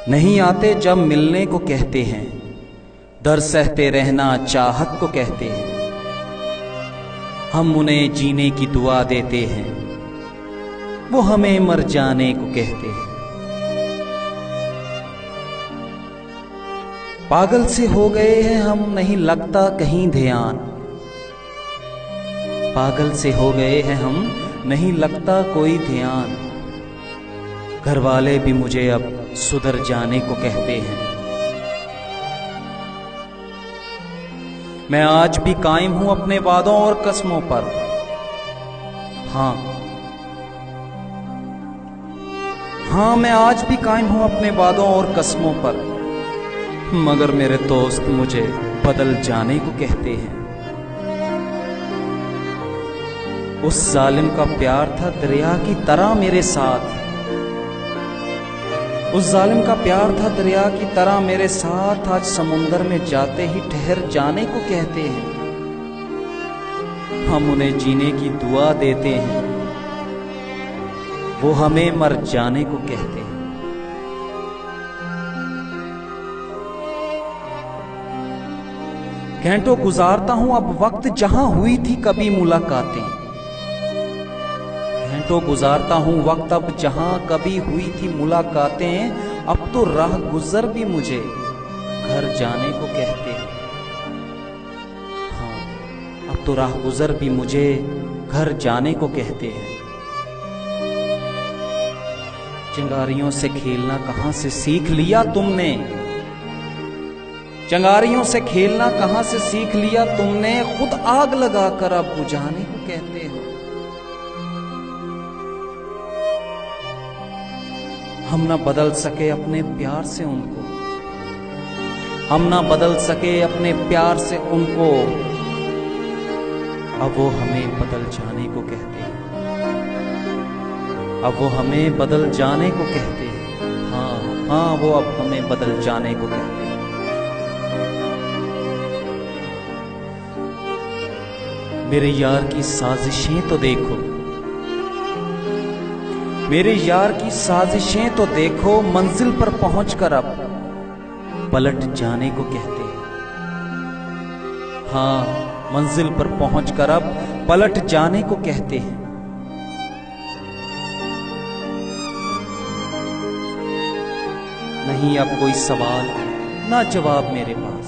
नहीं आते जब मिलने को कहते हैं, दर सहते रहना चाहत को कहते हैं। हम उन्हें जीने की दुआ देते हैं, वो हमें मर जाने को कहते हैं। पागल से हो गए हैं हम, नहीं लगता कहीं ध्यान। पागल से हो गए हैं हम, नहीं लगता कोई ध्यान। घर वाले भी मुझे अब सुधर जाने को कहते हैं। मैं आज भी कायम हूं अपने वादों और कस्मों पर। हाँ, मैं आज भी कायम हूं अपने वादों और कस्मों पर। मगर मेरे दोस्त मुझे बदल जाने को कहते हैं। उस जालिम का प्यार था दरिया की तरह मेरे साथ। उस जालिम का प्यार था दरिया की तरह मेरे साथ। आज समुंदर में जाते ही ठहर जाने को कहते हैं। हम उन्हें जीने की दुआ देते हैं, वो हमें मर जाने को कहते हैं। घंटों गुजारता हूं अब वक्त जहां हुई थी कभी मुलाकातें। घंटों गुजारता हूं वक्त अब जहां कभी हुई थी मुलाकातें। अब तो राह गुजर भी मुझे घर जाने को कहते हैं। हाँ, अब तो राह गुजर भी मुझे घर जाने को कहते हैं। चिंगारियों से खेलना कहां से सीख लिया तुमने? चिंगारियों से खेलना कहां से सीख लिया तुमने? खुद आग लगाकर अब बुझाने को कहते हो। हम ना बदल सके अपने प्यार से उनको, हम ना बदल सके अपने प्यार से उनको। अब वो हमें बदल जाने को कहते हैं। अब वो हमें बदल जाने को कहते हैं। हाँ, वो अब हमें बदल जाने को कहते हैं। मेरे यार की साजिशें तो देखो, मेरे यार की साजिशें तो देखो। मंजिल पर पहुंचकर अब पलट जाने को कहते हैं। हाँ, मंजिल पर पहुंचकर अब पलट जाने को कहते हैं। नहीं अब कोई सवाल ना जवाब मेरे पास।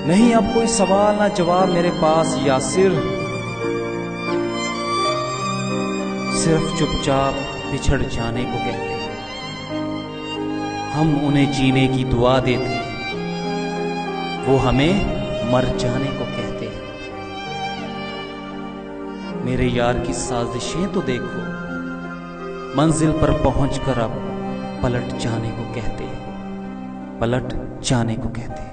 नहीं अब कोई सवाल ना जवाब मेरे पास। या सिर्फ चुपचाप बिछड़ जाने को कहते हैं। हम उन्हें जीने की दुआ देते हैं, वो हमें मर जाने को कहते हैं। मेरे यार की साजिशें तो देखो, मंजिल पर पहुंचकर अब पलट जाने को कहते हैं। पलट जाने को कहते हैं।